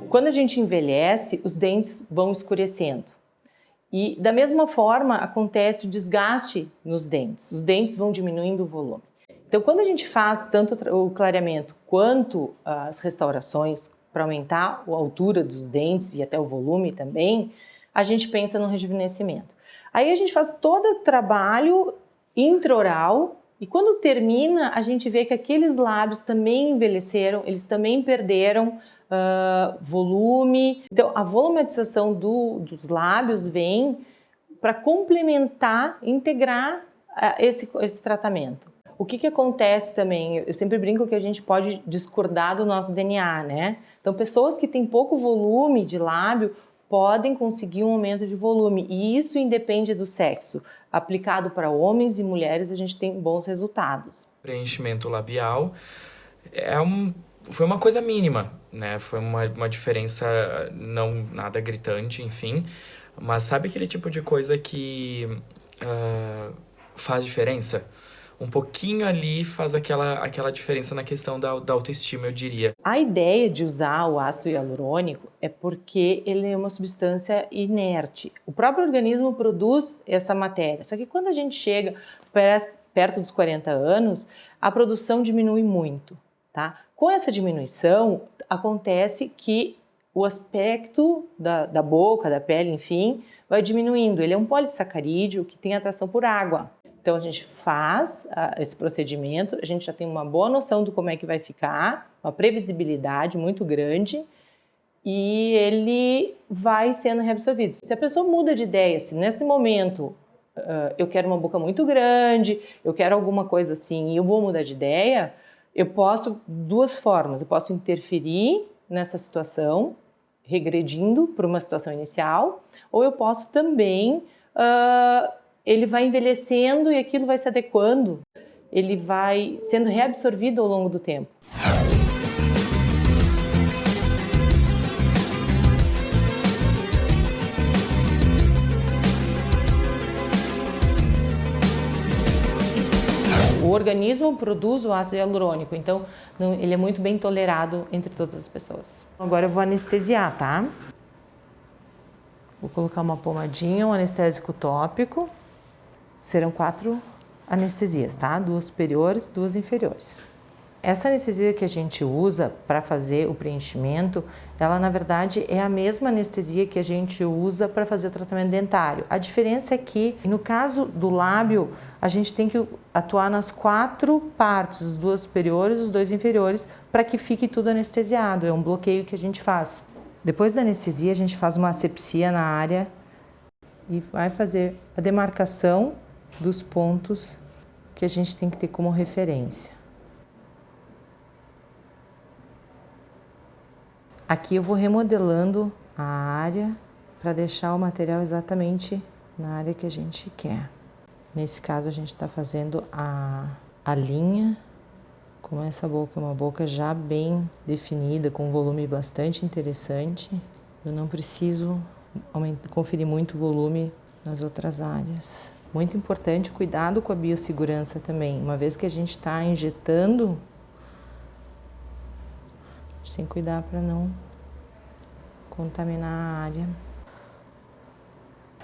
Quando a gente envelhece, os dentes vão escurecendo. E da mesma forma acontece o desgaste nos dentes. Os dentes vão diminuindo o volume. Então, quando a gente faz tanto o clareamento quanto as restaurações para aumentar a altura dos dentes e até o volume também, a gente pensa no rejuvenescimento. Aí a gente faz todo o trabalho intraoral e quando termina, a gente vê que aqueles lábios também envelheceram, eles também perderam volume. Então, a volumatização dos lábios vem para complementar, integrar esse tratamento. O que acontece também? Eu sempre brinco que a gente pode discordar do nosso DNA, né? Então, pessoas que têm pouco volume de lábio podem conseguir um aumento de volume e isso independe do sexo. Aplicado para homens e mulheres, a gente tem bons resultados. Preenchimento labial foi uma coisa mínima, né? Foi uma diferença não nada gritante, enfim. Mas sabe aquele tipo de coisa que faz diferença? Um pouquinho ali faz aquela diferença na questão da autoestima, eu diria. A ideia de usar o ácido hialurônico é porque ele é uma substância inerte. O próprio organismo produz essa matéria, só que quando a gente chega perto dos 40 anos, a produção diminui muito, tá? Com essa diminuição, acontece que o aspecto da boca, da pele, enfim, vai diminuindo. Ele é um polissacarídeo que tem atração por água. Então, a gente faz esse procedimento, a gente já tem uma boa noção de como é que vai ficar, uma previsibilidade muito grande e ele vai sendo reabsorvido. Se a pessoa muda de ideia, se nesse momento eu quero uma boca muito grande, eu quero alguma coisa assim e eu vou mudar de ideia, eu posso, duas formas, eu posso interferir nessa situação, regredindo para uma situação inicial, ou eu posso também... ele vai envelhecendo e aquilo vai se adequando, ele vai sendo reabsorvido ao longo do tempo. O organismo produz o ácido hialurônico, então ele é muito bem tolerado entre todas as pessoas. Agora eu vou anestesiar, tá? Vou colocar uma pomadinha, um anestésico tópico. Serão 4 anestesias, tá? 2 superiores, 2 inferiores. Essa anestesia que a gente usa para fazer o preenchimento, ela na verdade é a mesma anestesia que a gente usa para fazer o tratamento dentário. A diferença é que, no caso do lábio, a gente tem que atuar nas 4 partes, os 2 superiores e os 2 inferiores, para que fique tudo anestesiado. É um bloqueio que a gente faz. Depois da anestesia, a gente faz uma asepsia na área e vai fazer a demarcação dos pontos que a gente tem que ter como referência. Aqui eu vou remodelando a área para deixar o material exatamente na área que a gente quer. Nesse caso a gente está fazendo a linha, como essa boca é uma boca já bem definida, com um volume bastante interessante. Eu não preciso conferir muito volume nas outras áreas. Muito importante, cuidado com a biossegurança também. Uma vez que a gente está injetando, a gente tem que cuidar para não contaminar a área.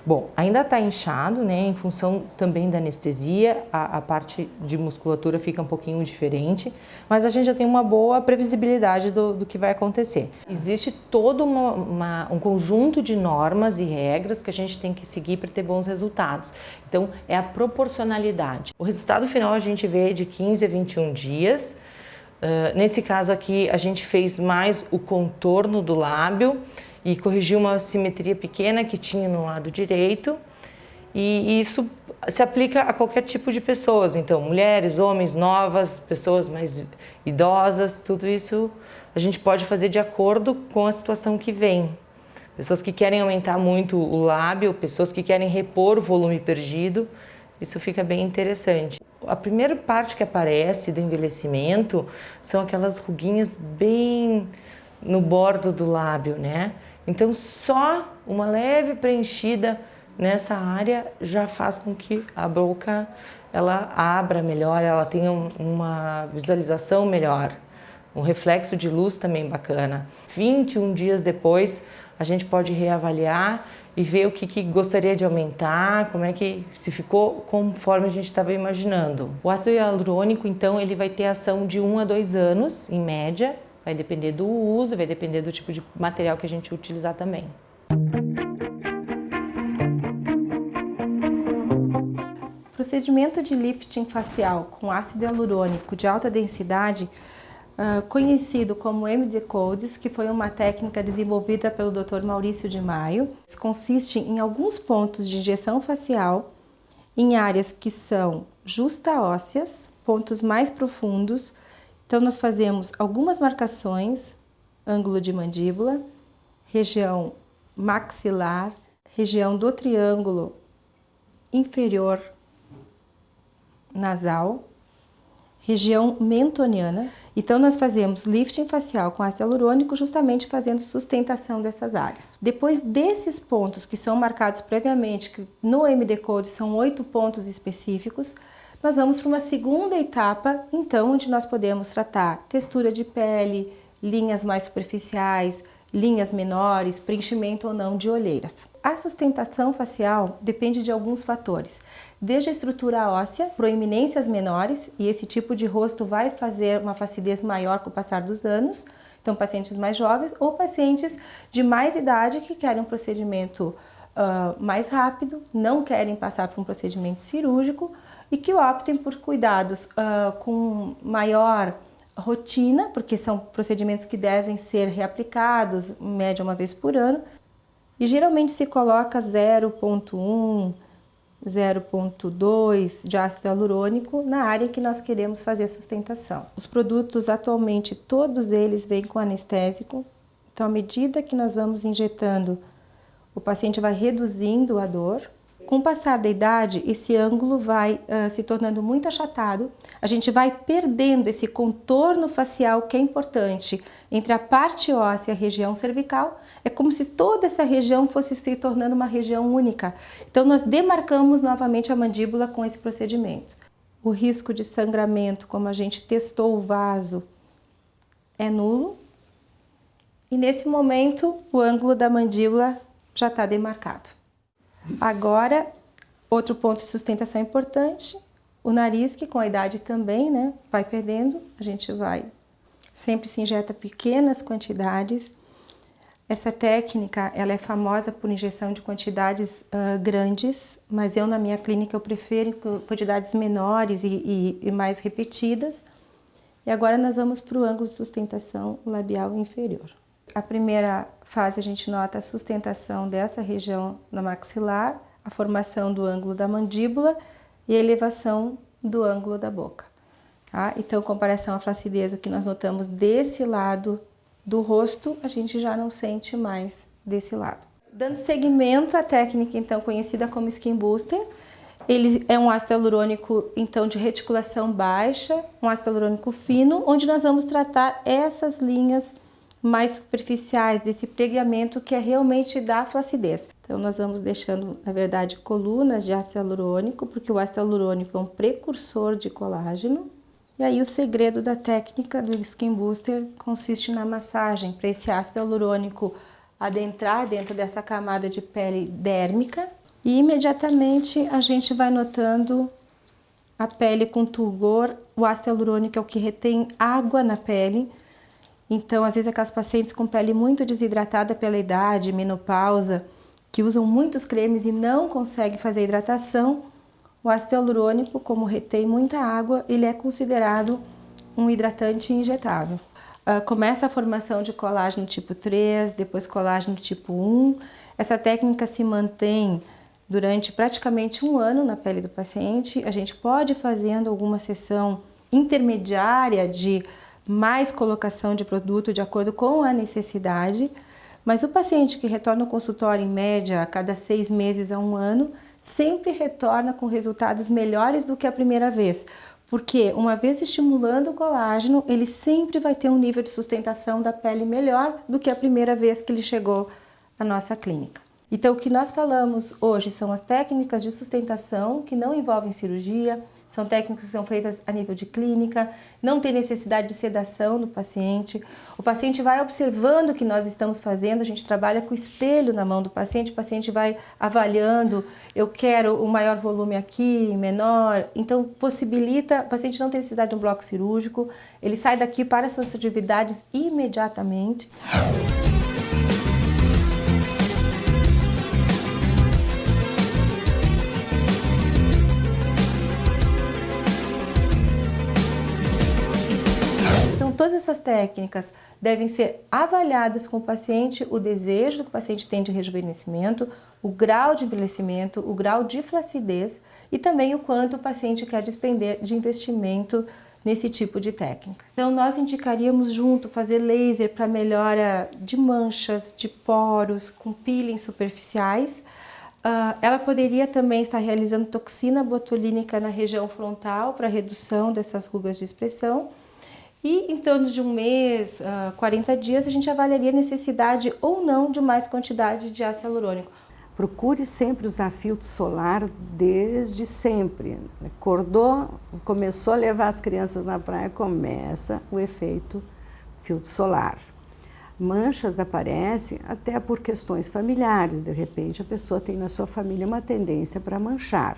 Bom, ainda está inchado, né? Em função também da anestesia, a parte de musculatura fica um pouquinho diferente, mas a gente já tem uma boa previsibilidade do que vai acontecer. Existe todo um conjunto de normas e regras que a gente tem que seguir para ter bons resultados. Então, é a proporcionalidade. O resultado final a gente vê de 15 a 21 dias. Nesse caso aqui, a gente fez mais o contorno do lábio e corrigiu uma simetria pequena que tinha no lado direito. E isso se aplica a qualquer tipo de pessoas. Então, mulheres, homens, novas, pessoas mais idosas, tudo isso a gente pode fazer de acordo com a situação que vem. Pessoas que querem aumentar muito o lábio, pessoas que querem repor o volume perdido, isso fica bem interessante. A primeira parte que aparece do envelhecimento são aquelas ruguinhas bem no bordo do lábio, né? Então, só uma leve preenchida nessa área já faz com que a boca ela abra melhor, ela tenha uma visualização melhor Um reflexo de luz também bacana. 21 dias depois, a gente pode reavaliar e ver o que gostaria de aumentar, como é que se ficou conforme a gente estava imaginando. O ácido hialurônico, então, ele vai ter ação de 1 a 2 anos, em média. Vai depender do uso, vai depender do tipo de material que a gente utilizar também. O procedimento de lifting facial com ácido hialurônico de alta densidade, conhecido como MD-Codes, que foi uma técnica desenvolvida pelo Dr. Maurício de Maio, consiste em alguns pontos de injeção facial em áreas que são justa-ósseas, pontos mais profundos. Então, nós fazemos algumas marcações, ângulo de mandíbula, região maxilar, região do triângulo inferior nasal, região mentoniana. Então, nós fazemos lifting facial com ácido hialurônico justamente fazendo sustentação dessas áreas. Depois desses pontos que são marcados previamente, que no MD-Code são 8 pontos específicos, nós vamos para uma segunda etapa, então, onde nós podemos tratar textura de pele, linhas mais superficiais, linhas menores, preenchimento ou não de olheiras. A sustentação facial depende de alguns fatores, desde a estrutura óssea, proeminências menores, e esse tipo de rosto vai fazer uma flacidez maior com o passar dos anos, então pacientes mais jovens ou pacientes de mais idade que querem um procedimento mais rápido, não querem passar por um procedimento cirúrgico e que optem por cuidados com maior rotina, porque são procedimentos que devem ser reaplicados, em média uma vez por ano, e geralmente se coloca 0,1, 0,2 de ácido hialurônico na área que nós queremos fazer a sustentação. Os produtos atualmente, todos eles vêm com anestésico, então à medida que nós vamos injetando, o paciente vai reduzindo a dor. Com o passar da idade, esse ângulo vai se tornando muito achatado, a gente vai perdendo esse contorno facial que é importante entre a parte óssea e a região cervical, é como se toda essa região fosse se tornando uma região única. Então nós demarcamos novamente a mandíbula com esse procedimento. O risco de sangramento, como a gente testou o vaso, é nulo e nesse momento o ângulo da mandíbula já está demarcado. Agora, outro ponto de sustentação importante, o nariz, que com a idade também, né, vai perdendo, a gente sempre se injeta pequenas quantidades. Essa técnica, ela é famosa por injeção de quantidades grandes, mas eu na minha clínica eu prefiro quantidades menores e mais repetidas. E agora nós vamos para o ângulo de sustentação labial inferior. A primeira fase a gente nota a sustentação dessa região na maxilar, a formação do ângulo da mandíbula e a elevação do ângulo da boca. Tá? Então, em comparação à flacidez, o que nós notamos desse lado do rosto, a gente já não sente mais desse lado. Dando seguimento à técnica, então, conhecida como Skin Booster, ele é um ácido hialurônico, então, de reticulação baixa, um ácido hialurônico fino, onde nós vamos tratar essas linhas mais superficiais desse pregamento que é realmente da flacidez. Então nós vamos deixando, na verdade, colunas de ácido hialurônico, porque o ácido hialurônico é um precursor de colágeno. E aí o segredo da técnica do Skin Booster consiste na massagem, para esse ácido hialurônico adentrar dentro dessa camada de pele dérmica e imediatamente a gente vai notando a pele com turgor. O ácido hialurônico é o que retém água na pele. Então, às vezes, aquelas pacientes com pele muito desidratada pela idade, menopausa, que usam muitos cremes e não conseguem fazer hidratação, o ácido hialurônico, como retém muita água, ele é considerado um hidratante injetável. Começa a formação de colágeno tipo 3, depois colágeno tipo 1. Essa técnica se mantém durante praticamente um ano na pele do paciente. A gente pode ir fazendo alguma sessão intermediária de mais colocação de produto de acordo com a necessidade, mas o paciente que retorna ao consultório em média a cada 6 meses a 1 ano, sempre retorna com resultados melhores do que a primeira vez, porque uma vez estimulando o colágeno, ele sempre vai ter um nível de sustentação da pele melhor do que a primeira vez que ele chegou à nossa clínica. Então o que nós falamos hoje são as técnicas de sustentação que não envolvem cirurgia, São técnicas que são feitas a nível de clínica, não tem necessidade de sedação do paciente. O paciente vai observando o que nós estamos fazendo, a gente trabalha com o espelho na mão do paciente, o paciente vai avaliando, eu quero um maior volume aqui, menor. Então, possibilita, o paciente não tem necessidade de um bloco cirúrgico, ele sai daqui para as suas atividades imediatamente. Todas essas técnicas devem ser avaliadas com o paciente, o desejo que o paciente tem de rejuvenescimento, o grau de envelhecimento, o grau de flacidez e também o quanto o paciente quer despender de investimento nesse tipo de técnica. Então, nós indicaríamos junto fazer laser para melhora de manchas, de poros, com peelings superficiais. Ela poderia também estar realizando toxina botulínica na região frontal para redução dessas rugas de expressão. E em torno de um mês, 40 dias, a gente avaliaria a necessidade ou não de mais quantidade de ácido hialurônico. Procure sempre usar filtro solar desde sempre. Acordou, começou a levar as crianças na praia, começa o efeito filtro solar. Manchas aparecem até por questões familiares. De repente, a pessoa tem na sua família uma tendência para manchar.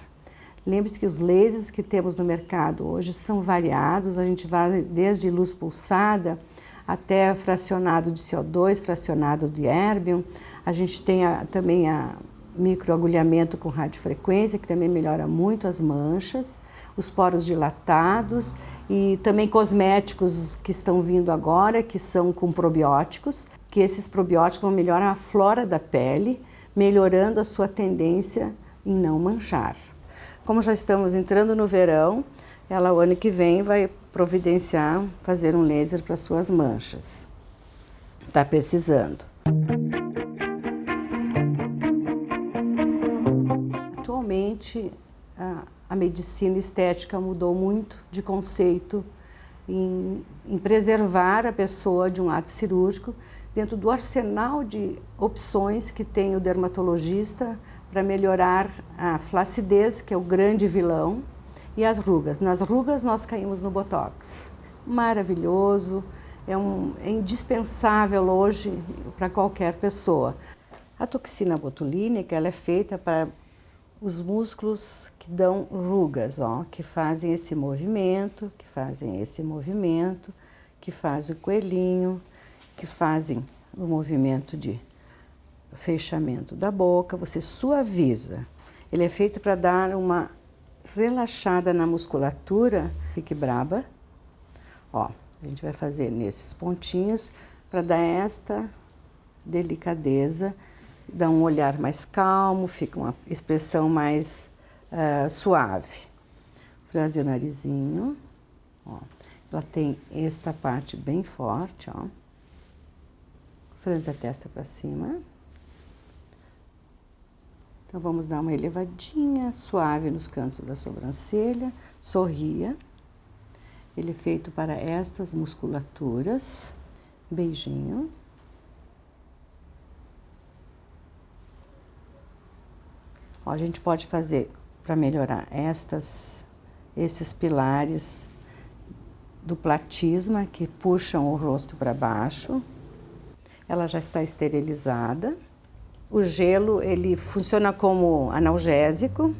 Lembre-se que os lasers que temos no mercado hoje são variados, a gente vai desde luz pulsada até fracionado de CO2, fracionado de erbium. A gente tem também microagulhamento com radiofrequência, que também melhora muito as manchas, os poros dilatados e também cosméticos que estão vindo agora, que são com probióticos, que esses probióticos vão melhorar a flora da pele, melhorando a sua tendência em não manchar. Como já estamos entrando no verão, ela o ano que vem vai providenciar, fazer um laser para suas manchas. Está precisando. Atualmente, a medicina estética mudou muito de conceito em preservar a pessoa de um ato cirúrgico dentro do arsenal de opções que tem o dermatologista para melhorar a flacidez, que é o grande vilão, e as rugas. Nas rugas nós caímos no Botox. Maravilhoso, é indispensável hoje para qualquer pessoa. A toxina botulínica ela é feita para os músculos que dão rugas, que fazem esse movimento, que fazem o coelhinho, que fazem o movimento de fechamento da boca, você suaviza. Ele é feito para dar uma relaxada na musculatura. Fique braba. A gente vai fazer nesses pontinhos para dar esta delicadeza, dar um olhar mais calmo, fica uma expressão mais suave. Franze o narizinho. Ela tem esta parte bem forte. Franze a testa para cima. Então, vamos dar uma elevadinha suave nos cantos da sobrancelha, sorria. Ele é feito para estas musculaturas. Beijinho. A gente pode fazer para melhorar esses pilares do platisma que puxam o rosto para baixo. Ela já está esterilizada. O gelo, ele funciona como analgésico,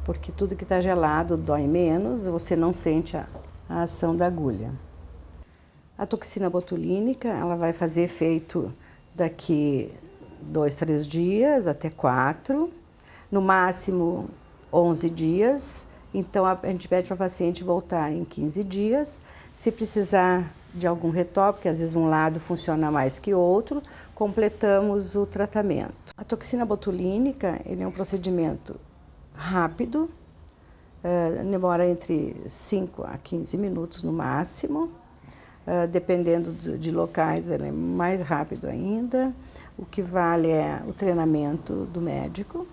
porque tudo que está gelado dói menos, você não sente a ação da agulha. A toxina botulínica, ela vai fazer efeito daqui 2, 3 dias, até 4, no máximo 11 dias. Então, a gente pede para o paciente voltar em 15 dias. Se precisar de algum retoque, porque às vezes um lado funciona mais que outro, completamos o tratamento. A toxina botulínica, ele é um procedimento rápido, demora entre 5 a 15 minutos no máximo, dependendo de locais, ele é mais rápido ainda. O que vale é o treinamento do médico.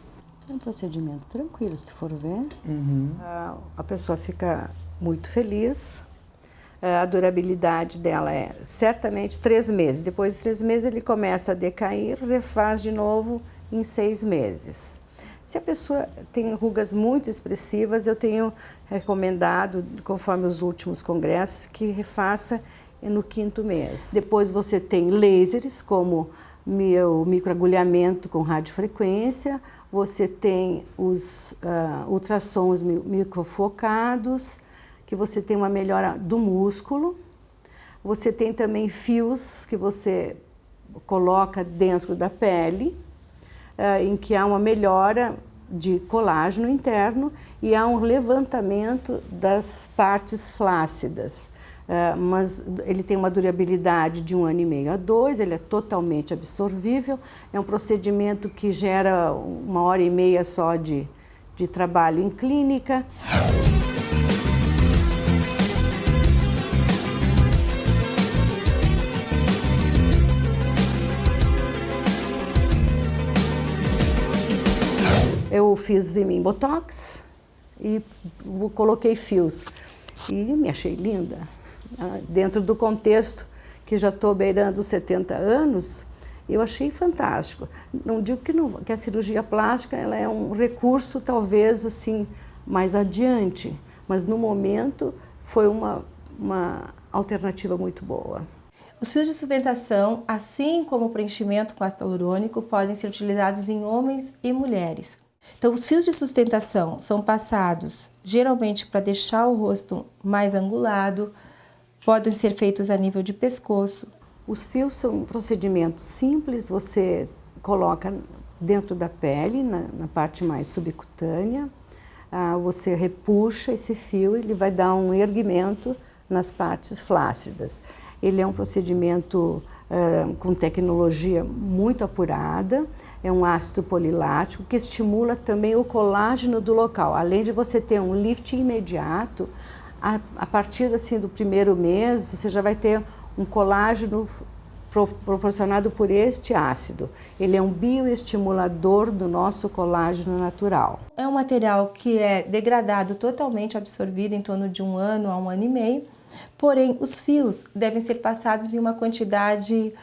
É um procedimento tranquilo, se for ver. A pessoa fica muito feliz. A durabilidade dela é certamente 3 meses. Depois de 3 meses ele começa a decair, refaz de novo em 6 meses. Se a pessoa tem rugas muito expressivas, eu tenho recomendado, conforme os últimos congressos, que refaça no 5º mês. Depois você tem lasers, como o microagulhamento com radiofrequência, você tem os ultrassons microfocados, que você tem uma melhora do músculo. Você tem também fios que você coloca dentro da pele, em que há uma melhora de colágeno interno e há um levantamento das partes flácidas. Mas ele tem uma durabilidade de 1 ano e meio a 2, ele é totalmente absorvível, é um procedimento que gera 1h30 só de trabalho em clínica. Eu fiz em mim botox e coloquei fios e me achei linda. Dentro do contexto que já estou beirando 70 anos, eu achei fantástico. Não digo que a cirurgia plástica ela é um recurso talvez assim mais adiante, mas no momento foi uma alternativa muito boa. Os fios de sustentação, assim como o preenchimento com ácido hialurônico, podem ser utilizados em homens e mulheres. Então, os fios de sustentação são passados geralmente para deixar o rosto mais angulado, podem ser feitos a nível de pescoço. Os fios são um procedimento simples, você coloca dentro da pele, na parte mais subcutânea, você repuxa esse fio e ele vai dar um erguimento nas partes flácidas. Ele é um procedimento com tecnologia muito apurada, é um ácido polilático que estimula também o colágeno do local. Além de você ter um lift imediato, a partir assim, do 1º mês, você já vai ter um colágeno proporcionado por este ácido. Ele é um bioestimulador do nosso colágeno natural. É um material que é degradado, totalmente absorvido em torno de 1 ano a 1 ano e meio, porém os fios devem ser passados em uma quantidade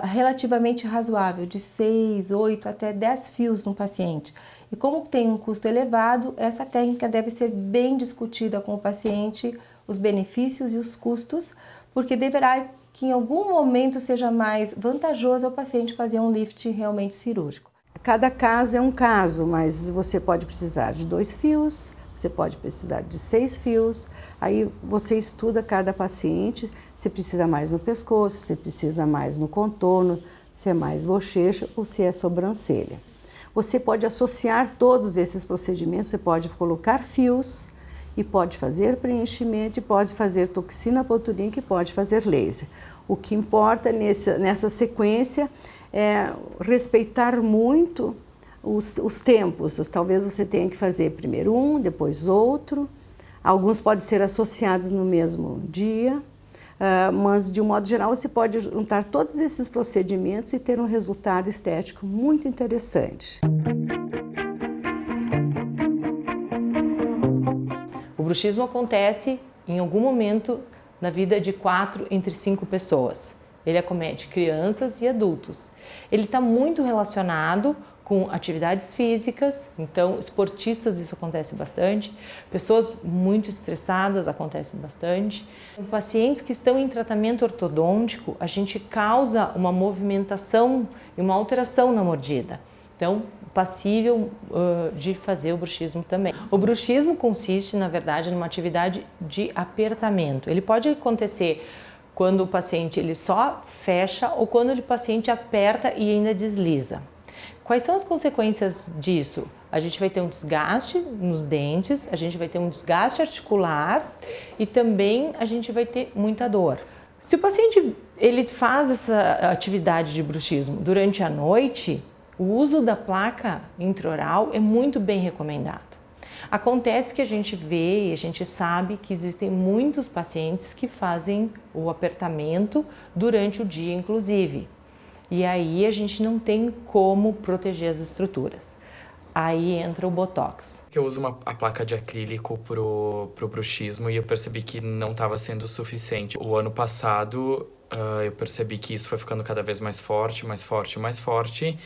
relativamente razoável, de 6, 8 até 10 fios no paciente. E como tem um custo elevado, essa técnica deve ser bem discutida com o paciente, os benefícios e os custos, porque deverá que em algum momento seja mais vantajoso ao paciente fazer um lift realmente cirúrgico. Cada caso é um caso, mas você pode precisar de 2 fios, você pode precisar de 6 fios, aí você estuda cada paciente, se precisa mais no pescoço, se precisa mais no contorno, se é mais bochecha ou se é sobrancelha. Você pode associar todos esses procedimentos, você pode colocar fios e pode fazer preenchimento, e pode fazer toxina botulínica e pode fazer laser. O que importa nessa sequência é respeitar muito os tempos. Talvez você tenha que fazer primeiro um, depois outro. Alguns podem ser associados no mesmo dia, mas de um modo geral você pode juntar todos esses procedimentos e ter um resultado estético muito interessante. O bruxismo acontece em algum momento na vida de 4 entre 5 pessoas. Ele acomete crianças e adultos. Ele está muito relacionado com atividades físicas, então esportistas isso acontece bastante, pessoas muito estressadas acontece bastante. Em pacientes que estão em tratamento ortodôntico, a gente causa uma movimentação e uma alteração na mordida. Então, passível de fazer o bruxismo também. O bruxismo consiste, na verdade, numa atividade de apertamento. Ele pode acontecer quando o paciente ele só fecha ou quando o paciente aperta e ainda desliza. Quais são as consequências disso? A gente vai ter um desgaste nos dentes, a gente vai ter um desgaste articular e também a gente vai ter muita dor. Se o paciente ele faz essa atividade de bruxismo durante a noite, o uso da placa intraoral é muito bem recomendado. Acontece que a gente vê e a gente sabe que existem muitos pacientes que fazem o apertamento durante o dia, inclusive. E aí a gente não tem como proteger as estruturas. Aí entra o Botox. Eu uso a placa de acrílico pro bruxismo e eu percebi que não estava sendo suficiente. O ano passado eu percebi que isso foi ficando cada vez mais forte, mais forte, mais forte.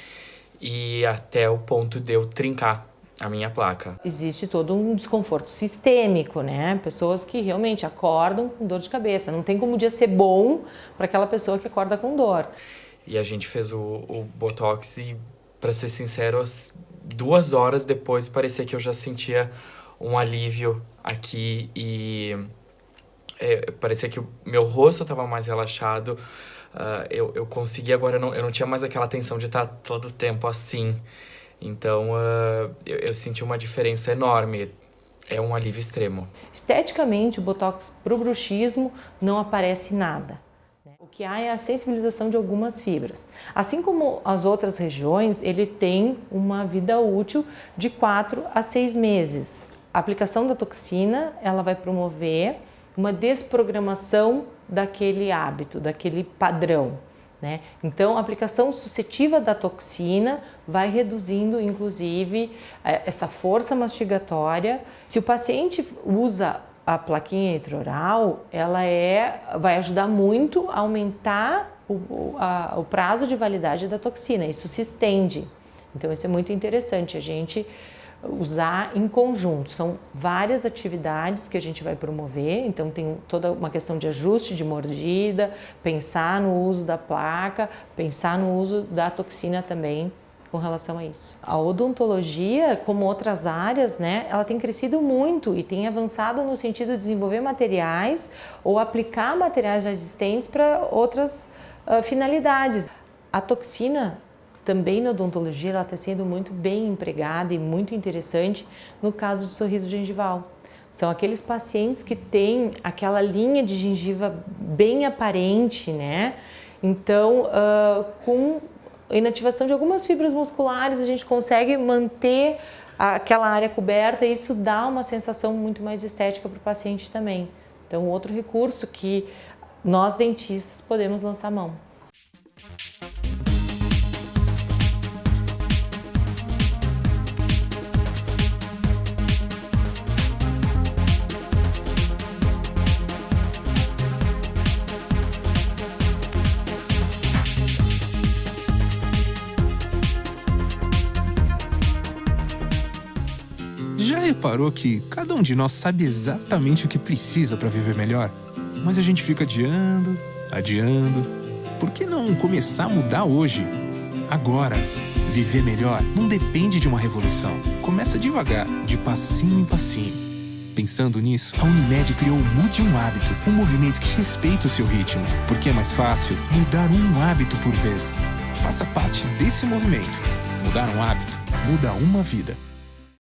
E até o ponto de eu trincar a minha placa. Existe todo um desconforto sistêmico, né? Pessoas que realmente acordam com dor de cabeça. Não tem como o dia ser bom para aquela pessoa que acorda com dor. E a gente fez o Botox e, para ser sincero, 2 horas depois parecia que eu já sentia um alívio aqui e parecia que o meu rosto estava mais relaxado. Eu consegui agora, eu não tinha mais aquela tensão de estar todo o tempo assim. Então, eu senti uma diferença enorme. É um alívio extremo. Esteticamente, o Botox para o bruxismo não aparece nada. O que há é a sensibilização de algumas fibras. Assim como as outras regiões, ele tem uma vida útil de 4 a 6 meses. A aplicação da toxina, ela vai promover uma desprogramação daquele hábito, daquele padrão, né? Então, a aplicação sucessiva da toxina vai reduzindo, inclusive, essa força mastigatória. Se o paciente usa a plaquinha intraoral, ela vai ajudar muito a aumentar o prazo de validade da toxina. Isso se estende. Então, isso é muito interessante a gente usar em conjunto. São várias atividades que a gente vai promover, então tem toda uma questão de ajuste de mordida, pensar no uso da placa, pensar no uso da toxina também com relação a isso. A odontologia, como outras áreas, né, ela tem crescido muito e tem avançado no sentido de desenvolver materiais ou aplicar materiais já existentes para outras finalidades. A toxina também na odontologia ela está sendo muito bem empregada e muito interessante no caso de sorriso gengival. São aqueles pacientes que têm aquela linha de gengiva bem aparente, né? Então, com a inativação de algumas fibras musculares, a gente consegue manter aquela área coberta e isso dá uma sensação muito mais estética para o paciente também. Então, outro recurso que nós dentistas podemos lançar mão. Já reparou que cada um de nós sabe exatamente o que precisa para viver melhor? Mas a gente fica adiando. Por que não começar a mudar hoje? Agora. Viver melhor não depende de uma revolução. Começa devagar, de passinho em passinho. Pensando nisso, a Unimed criou o Mude um Hábito, um movimento que respeita o seu ritmo, porque é mais fácil mudar um hábito por vez. Faça parte desse movimento. Mudar um hábito muda uma vida.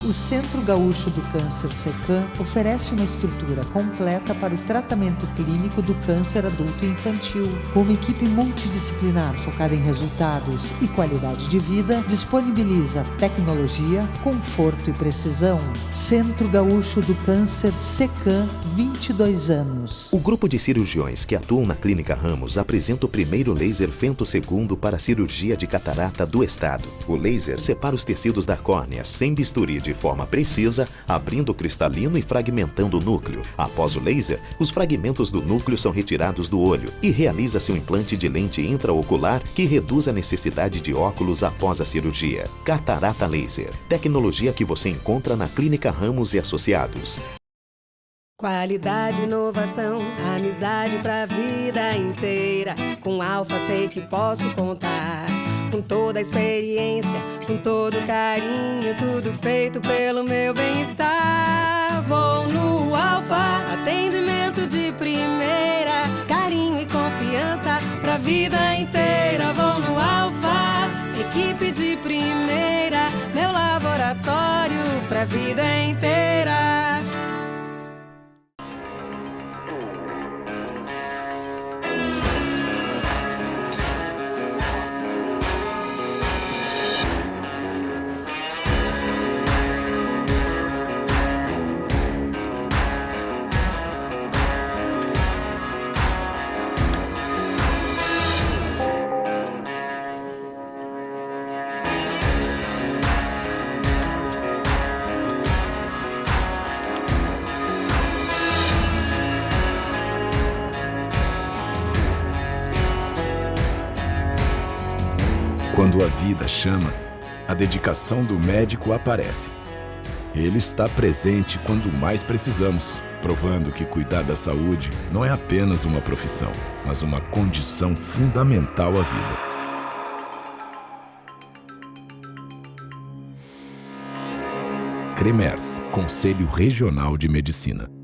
O Centro Gaúcho do Câncer SECAM oferece uma estrutura completa para o tratamento clínico do câncer adulto e infantil. Com uma equipe multidisciplinar focada em resultados e qualidade de vida, disponibiliza tecnologia, conforto e precisão. Centro Gaúcho do Câncer SECAM, 22 anos. O grupo de cirurgiões que atuam na Clínica Ramos apresenta o primeiro laser femtossegundo para a cirurgia de catarata do estado. O laser separa os tecidos da córnea sem bisturi de forma precisa, abrindo o cristalino e fragmentando o núcleo. Após o laser, os fragmentos do núcleo são retirados do olho e realiza-se um implante de lente intraocular que reduz a necessidade de óculos após a cirurgia. Catarata Laser, tecnologia que você encontra na Clínica Ramos e Associados. Qualidade, inovação, amizade pra vida inteira. Com Alfa sei que posso contar. Com toda a experiência, com todo carinho, tudo feito pelo meu bem-estar. Vou no Alfa, atendimento de primeira, carinho e confiança pra vida inteira. Vou no Alfa, equipe de primeira, meu laboratório pra vida inteira. Quando a vida chama, a dedicação do médico aparece. Ele está presente quando mais precisamos, provando que cuidar da saúde não é apenas uma profissão, mas uma condição fundamental à vida. CREMERS, Conselho Regional de Medicina.